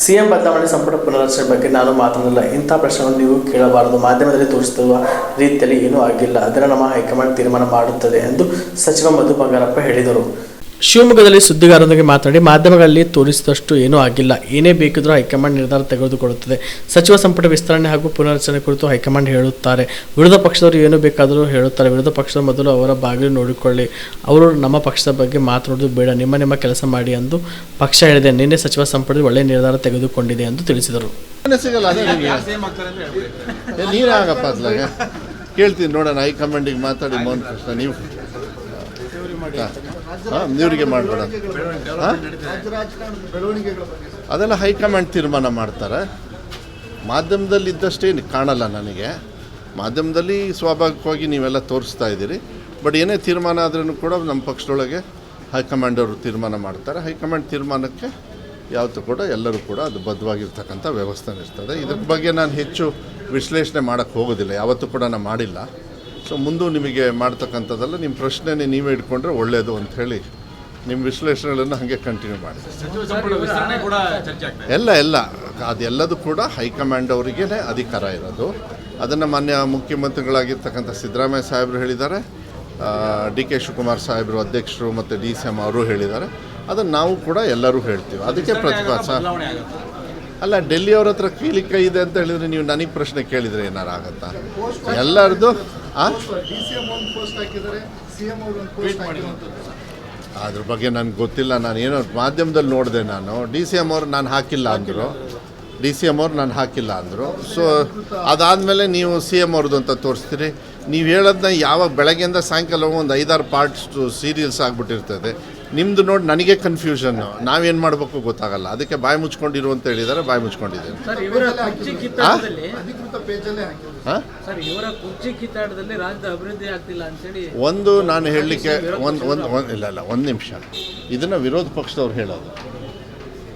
CM ಬದಲಾವಣೆ ಸಂಪುಟ ಪುನರ್ರಚನೆ ಬಗ್ಗೆ ನಾನು ಮಾತನಾಡಲ್ಲ. ಇಂಥ ಪ್ರಶ್ನೆಗಳನ್ನು ನೀವು ಕೇಳಬಾರದು. ಮಾಧ್ಯಮದಲ್ಲಿ ತೋರಿಸುತ್ತಿರುವ ರೀತಿಯಲ್ಲಿ ಏನೂ ಆಗಿಲ್ಲ. ಅದನ್ನು ನಮ್ಮ ಹೈಕಮಾಂಡ್ ತೀರ್ಮಾನ ಮಾಡುತ್ತದೆ ಎಂದು ಸಚಿವ ಮಧು ಬಂಗಾರಪ್ಪ ಹೇಳಿದರು. ಶಿವಮೊಗ್ಗದಲ್ಲಿ ಸುದ್ದಿಗಾರರೊಂದಿಗೆ ಮಾತನಾಡಿ, ಮಾಧ್ಯಮಗಳಲ್ಲಿ ತೋರಿಸಿದಷ್ಟು ಏನೂ ಆಗಿಲ್ಲ. ಏನೇ ಬೇಕಿದ್ರೂ ಹೈಕಮಾಂಡ್ ನಿರ್ಧಾರ ತೆಗೆದುಕೊಳ್ಳುತ್ತದೆ. ಸಚಿವ ಸಂಪುಟ ವಿಸ್ತರಣೆ ಹಾಗೂ ಪುನರ್ರಚನೆ ಕುರಿತು ಹೈಕಮಾಂಡ್ ಹೇಳುತ್ತಾರೆ. ವಿರೋಧ ಪಕ್ಷದವರು ಏನು ಬೇಕಾದರೂ ಹೇಳುತ್ತಾರೆ. ವಿರೋಧ ಪಕ್ಷದ ಮೊದಲು ಅವರ ಬಾಗಿಲು ನೋಡಿಕೊಳ್ಳಿ. ಅವರು ನಮ್ಮ ಪಕ್ಷದ ಬಗ್ಗೆ ಮಾತನಾಡೋದು ಬೇಡ, ನಿಮ್ಮ ಕೆಲಸ ಮಾಡಿ ಎಂದು ಪಕ್ಷ ಹೇಳಿದೆ. ನಿನ್ನೆ ಸಚಿವ ಸಂಪುಟದಲ್ಲಿ ಒಳ್ಳೆಯ ನಿರ್ಧಾರ ತೆಗೆದುಕೊಂಡಿದೆ ಎಂದು ತಿಳಿಸಿದರು. ಕೇಳ್ತೀನಿ ನೋಡೋಣ, ಹೈಕಮಾಂಡಿಗೆ ಮಾತಾಡಿ ಮೋಹನ್ ಕೃಷ್ಣ ನೀವು ನೀವರಿಗೆ ಮಾಡಬೇಡ. ಅದೆಲ್ಲ ಹೈಕಮಾಂಡ್ ತೀರ್ಮಾನ ಮಾಡ್ತಾರೆ. ಮಾಧ್ಯಮದಲ್ಲಿ ಇದ್ದಷ್ಟೇ ಕಾಣಲ್ಲ ನನಗೆ. ಮಾಧ್ಯಮದಲ್ಲಿ ಸ್ವಾಭಾವಿಕವಾಗಿ ನೀವೆಲ್ಲ ತೋರಿಸ್ತಾ ಇದ್ದೀರಿ. ಬಟ್ ಏನೇ ತೀರ್ಮಾನ ಆದ್ರೂ ಕೂಡ ನಮ್ಮ ಪಕ್ಷದೊಳಗೆ ಹೈಕಮಾಂಡ್ ಅವರು ತೀರ್ಮಾನ ಮಾಡ್ತಾರೆ. ಹೈಕಮಾಂಡ್ ತೀರ್ಮಾನಕ್ಕೆ ಯಾವತ್ತೂ ಕೂಡ ಎಲ್ಲರೂ ಕೂಡ ಅದು ಬದ್ಧವಾಗಿರ್ತಕ್ಕಂಥ ವ್ಯವಸ್ಥೆ ಇರ್ತದೆ. ಇದ್ರ ಬಗ್ಗೆ ನಾನು ಹೆಚ್ಚು ವಿಶ್ಲೇಷಣೆ ಮಾಡೋಕ್ಕೆ ಹೋಗೋದಿಲ್ಲ, ಯಾವತ್ತೂ ಕೂಡ ನಾನು ಮಾಡಿಲ್ಲ. ಸೊ ಮುಂದೆ ನಿಮಗೆ ಮಾಡ್ತಕ್ಕಂಥದ್ದೆಲ್ಲ ನಿಮ್ಮ ಪ್ರಶ್ನೆನೇ ನೀವೇ ಇಟ್ಕೊಂಡ್ರೆ ಒಳ್ಳೆಯದು ಅಂಥೇಳಿ ನಿಮ್ಮ ವಿಶ್ಲೇಷಣೆಗಳನ್ನು ಹಾಗೆ ಕಂಟಿನ್ಯೂ ಮಾಡಿ. ಎಲ್ಲ ಅದೆಲ್ಲದೂ ಕೂಡ ಹೈಕಮಾಂಡ್ ಅವರಿಗೇ ಅಧಿಕಾರ ಇರೋದು. ಅದನ್ನು ಮಾನ್ಯ ಮುಖ್ಯಮಂತ್ರಿಗಳಾಗಿರ್ತಕ್ಕಂಥ ಸಿದ್ದರಾಮಯ್ಯ ಸಾಹೇಬರು ಹೇಳಿದ್ದಾರೆ, ಡಿ ಕೆ ಶಿವಕುಮಾರ್ ಸಾಹೇಬರು ಅಧ್ಯಕ್ಷರು ಮತ್ತು DCM ಅವರು ಹೇಳಿದ್ದಾರೆ. ಅದನ್ನು ನಾವು ಕೂಡ ಎಲ್ಲರೂ ಹೇಳ್ತೀವಿ. ಅದಕ್ಕೆ ಪ್ರತಿಭಾಸ ಅಲ್ಲ, ಡೆಲ್ಲಿಯವ್ರ ಹತ್ರ ಕೈ ಇದೆ ಅಂತ ಹೇಳಿದರೆ ನೀವು ನನಗೆ ಪ್ರಶ್ನೆ ಕೇಳಿದರೆ ಏನಾರು ಆಗುತ್ತಾ? ಎಲ್ಲರದು ಅದ್ರ ಬಗ್ಗೆ ನನಗೆ ಗೊತ್ತಿಲ್ಲ. ನಾನು ಏನೋ ಮಾಧ್ಯಮದಲ್ಲಿ ನೋಡಿದೆ. ನಾನು DCM ಅವ್ರು ನಾನು ಹಾಕಿಲ್ಲ ಅಂದರು. ಸೊ ಅದಾದಮೇಲೆ ನೀವು CM ಅವ್ರದ್ದು ಅಂತ ತೋರಿಸ್ತೀರಿ. ನೀವು ಹೇಳೋದನ್ನ ಯಾವಾಗ ಬೆಳಗ್ಗೆಯಿಂದ ಸಾಯಂಕಾಲ ಒಂದು 5-6 ಪಾರ್ಟ್ಸ್ ಸೀರಿಯಲ್ಸ್ ಆಗಿಬಿಟ್ಟಿರ್ತದೆ. ನಿಮ್ಮದು ನೋಡಿ ನನಗೆ ಕನ್ಫ್ಯೂಷನ್ನು, ನಾವೇನು ಮಾಡಬೇಕು ಗೊತ್ತಾಗಲ್ಲ. ಅದಕ್ಕೆ ಬಾಯಿ ಮುಚ್ಕೊಂಡಿರು ಅಂತ ಹೇಳಿದ್ದಾರೆ, ಬಾಯಿ ಮುಚ್ಕೊಂಡಿದ್ದೇನೆ. ಒಂದು ನಾನು ಹೇಳಲಿಕ್ಕೆ ಒಂದು ನಿಮಿಷ. ಇದನ್ನು ವಿರೋಧ ಪಕ್ಷದವ್ರು ಹೇಳೋದು,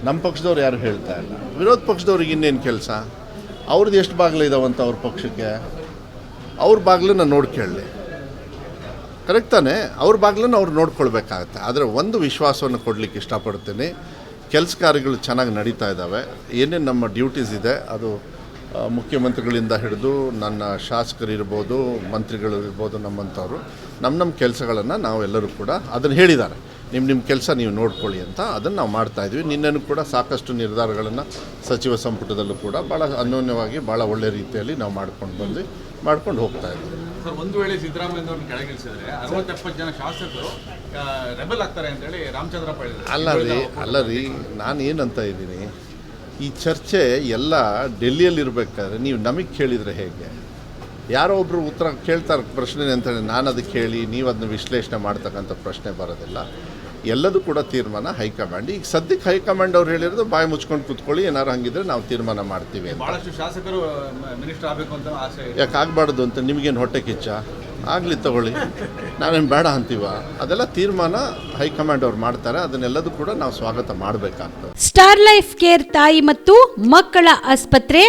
ನಮ್ಮ ಪಕ್ಷದವ್ರು ಯಾರು ಹೇಳ್ತಾ ಇಲ್ಲ. ವಿರೋಧ ಪಕ್ಷದವ್ರಿಗೆ ಇನ್ನೇನು ಕೆಲಸ? ಅವ್ರದ್ದು ಎಷ್ಟು ಬಾಗಿಲಿದಾವಂತ ಅವ್ರ ಪಕ್ಷಕ್ಕೆ, ಅವ್ರ ಬಾಗಿಲನ್ನ ನೋಡ್ಕೊಳ್ಳಿ. ಕರೆಕ್ಟ್ ತಾನೆ? ಅವ್ರ ಬಾಗಿಲನ್ನು ಅವ್ರು ನೋಡ್ಕೊಳ್ಬೇಕಾಗತ್ತೆ. ಆದರೆ ಒಂದು ವಿಶ್ವಾಸವನ್ನು ಕೊಡಲಿಕ್ಕೆ ಇಷ್ಟಪಡ್ತೀನಿ, ಕೆಲಸ ಕಾರ್ಯಗಳು ಚೆನ್ನಾಗಿ ನಡೀತಾ ಇದ್ದಾವೆ. ಏನೇನು ನಮ್ಮ ಡ್ಯೂಟೀಸ್ ಇದೆ ಅದು ಮುಖ್ಯಮಂತ್ರಿಗಳಿಂದ ಹಿಡಿದು ನನ್ನ ಶಾಸಕರಿರ್ಬೋದು, ಮಂತ್ರಿಗಳಿರ್ಬೋದು, ನಮ್ಮಂಥವ್ರು ನಮ್ಮ ಕೆಲಸಗಳನ್ನು ನಾವೆಲ್ಲರೂ ಕೂಡ ಅದನ್ನು ಹೇಳಿದ್ದಾರೆ. ನಿಮ್ಮ ಕೆಲಸ ನೀವು ನೋಡ್ಕೊಳ್ಳಿ ಅಂತ ಅದನ್ನು ನಾವು ಮಾಡ್ತಾಯಿದ್ವಿ. ನಿನ್ನೆನೂ ಕೂಡ ಸಾಕಷ್ಟು ನಿರ್ಧಾರಗಳನ್ನು ಸಚಿವ ಸಂಪುಟದಲ್ಲೂ ಕೂಡ ಭಾಳ ಅನ್ಯೋನ್ಯವಾಗಿ ಭಾಳ ಒಳ್ಳೆಯ ರೀತಿಯಲ್ಲಿ ನಾವು ಮಾಡ್ಕೊಂಡು ಹೋಗ್ತಾ ಇದ್ದೀವಿ. ಸರ್, ಒಂದು ವೇಳೆ ಸಿದ್ದರಾಮಯ್ಯವ್ರನ್ನ ಕೆಳಗಿಳಿಸಿದ್ರೆ 60-70 ಜನ ಶಾಸಕರು ರೆಬಲ್ ಆಗ್ತಾರೆ ಅಂತೇಳಿ ರಾಮಚಂದ್ರಪ್ಪ ಹೇಳಿದ್ರು. ಅಲ್ಲ ರೀ, ನಾನು ಏನಂತ ಇದ್ದೀನಿ, ಈ ಚರ್ಚೆ ಎಲ್ಲ ಡೆಲ್ಲಿಯಲ್ಲಿರಬೇಕಾದ್ರೆ ನೀವು ನಮಗೆ ಕೇಳಿದರೆ ಹೇಗೆ? ಯಾರೋ ಒಬ್ಬರು ಉತ್ತರ ಕೇಳ್ತಾರೆ ಪ್ರಶ್ನೆ ಅಂತೇಳಿ ನಾನು ಅದಕ್ಕೆ ಹೇಳಿ ನೀವು ಅದನ್ನ ವಿಶ್ಲೇಷಣೆ ಮಾಡ್ತಕ್ಕಂಥ ಪ್ರಶ್ನೆ ಬರೋದಿಲ್ಲ. ಎಲ್ಲದೂ ಕೂಡ ತೀರ್ಮಾನ ಹೈಕಮಾಂಡ್. ಈಗ ಸದ್ಯಕ್ಕೆ ಹೈಕಮಾಂಡ್ ಅವ್ರು ಹೇಳಿರೋದು ಬಾಯಿ ಮುಚ್ಕೊಂಡು ಕೂತ್ಕೊಳ್ಳಿ, ಏನಾರು ಹಂಗಿದ್ರೆ ನಾವು ತೀರ್ಮಾನ ಮಾಡ್ತೀವಿ ಅಂತ. ಭಾಳಷ್ಟು ಶಾಸಕರು ಮಿನಿಸ್ಟರ್ ಆಗಬೇಕು ಅಂತ ಆಸೆ. ಯಾಕೆ ಆಗಬಾರ್ದು ಅಂತ ನಿಮಗೇನು ಹೊಟ್ಟೆ ಕಿಚ್ಚ? ಆಗಲಿ ತಗೊಳ್ಳಿ, ನಾವೇನು ಬೇಡ ಅಂತೀವ? ಅದೆಲ್ಲ ತೀರ್ಮಾನ ಹೈಕಮಾಂಡ್ ಅವ್ರು ಮಾಡ್ತಾರೆ. ಅದನ್ನೆಲ್ಲದೂ ಕೂಡ ನಾವು ಸ್ವಾಗತ ಮಾಡಬೇಕಾಗ್ತದೆ. ಸ್ಟಾರ್ ಲೈಫ್ ಕೇರ್ ತಾಯಿ ಮತ್ತು ಮಕ್ಕಳ ಆಸ್ಪತ್ರೆ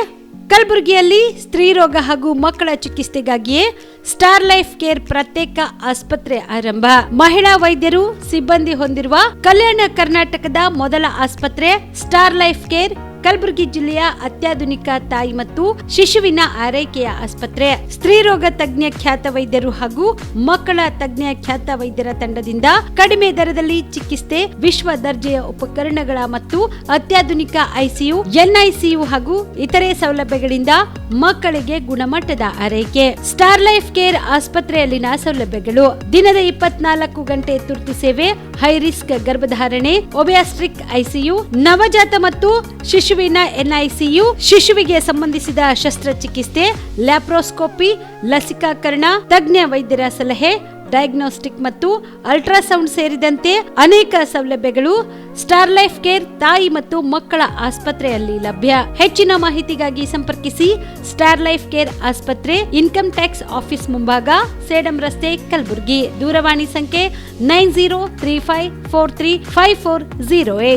ಕಲಬುರಗಿಯಲ್ಲಿ ಸ್ತ್ರೀರೋಗ ಹಾಗೂ ಮಕ್ಕಳ ಚಿಕಿತ್ಸೆಗಾಗಿಯೇ ಸ್ಟಾರ್ ಲೈಫ್ ಕೇರ್ ಪ್ರತ್ಯೇಕ ಆಸ್ಪತ್ರೆ ಆರಂಭ. ಮಹಿಳಾ ವೈದ್ಯರು ಸಿಬ್ಬಂದಿ ಹೊಂದಿರುವ ಕಲ್ಯಾಣ ಕರ್ನಾಟಕದ ಮೊದಲ ಆಸ್ಪತ್ರೆ ಸ್ಟಾರ್ ಲೈಫ್ ಕೇರ್ ಕಲಬುರಗಿ ಜಿಲ್ಲೆಯ ಅತ್ಯಾಧುನಿಕ ತಾಯಿ ಮತ್ತು ಶಿಶುವಿನ ಆರೈಕೆಯ ಆಸ್ಪತ್ರೆ. ಸ್ತ್ರೀರೋಗ ತಜ್ಞ ಖ್ಯಾತ ವೈದ್ಯರು ಹಾಗೂ ಮಕ್ಕಳ ತಜ್ಞ ಖ್ಯಾತ ವೈದ್ಯರ ತಂಡದಿಂದ ಕಡಿಮೆ ದರದಲ್ಲಿ ಚಿಕಿತ್ಸೆ, ವಿಶ್ವ ದರ್ಜೆಯ ಉಪಕರಣಗಳ ಮತ್ತು ಅತ್ಯಾಧುನಿಕ ICU, NICU ಹಾಗೂ ಇತರೆ ಸೌಲಭ್ಯಗಳಿಂದ ಮಕ್ಕಳಿಗೆ ಗುಣಮಟ್ಟದ ಆರೈಕೆ. ಸ್ಟಾರ್ ಲೈಫ್ ಕೇರ್ ಆಸ್ಪತ್ರೆಯಲ್ಲಿನ ಸೌಲಭ್ಯಗಳು: ದಿನದ 24 ಗಂಟೆ ತುರ್ತು ಸೇವೆ, ಹೈ ರಿಸ್ಕ್ ಗರ್ಭಧಾರಣೆ, ಒಬ್ಯಾಸ್ಟ್ರಿಕ್ ICU, ನವಜಾತ ಮತ್ತು ಶಿಶುವಿನ NICU, ಶಿಶುವಿಗೆ ಸಂಬಂಧಿಸಿದ ಶಸ್ತ್ರಚಿಕಿತ್ಸೆ, ಲ್ಯಾಪ್ರೋಸ್ಕೋಪಿ, ಲಸಿಕಾಕರಣ, ತಜ್ಞ ವೈದ್ಯರ ಸಲಹೆ, ಡಯಾಗ್ನೋಸ್ಟಿಕ್ ಮತ್ತು ಅಲ್ಟ್ರಾಸೌಂಡ್ ಸೇರಿದಂತೆ ಅನೇಕ ಸೌಲಭ್ಯಗಳು ಸ್ಟಾರ್ ಲೈಫ್ ಕೇರ್ ತಾಯಿ ಮತ್ತು ಮಕ್ಕಳ ಆಸ್ಪತ್ರೆಯಲ್ಲಿ ಲಭ್ಯ. ಹೆಚ್ಚಿನ ಮಾಹಿತಿಗಾಗಿ ಸಂಪರ್ಕಿಸಿ ಸ್ಟಾರ್ ಲೈಫ್ ಕೇರ್ ಆಸ್ಪತ್ರೆ, ಇನ್ಕಮ್ ಟ್ಯಾಕ್ಸ್ ಆಫೀಸ್ ಮುಂಭಾಗ, ಸೇಡಂ ರಸ್ತೆ, ಕಲಬುರಗಿ. ದೂರವಾಣಿ ಸಂಖ್ಯೆ 9035435408.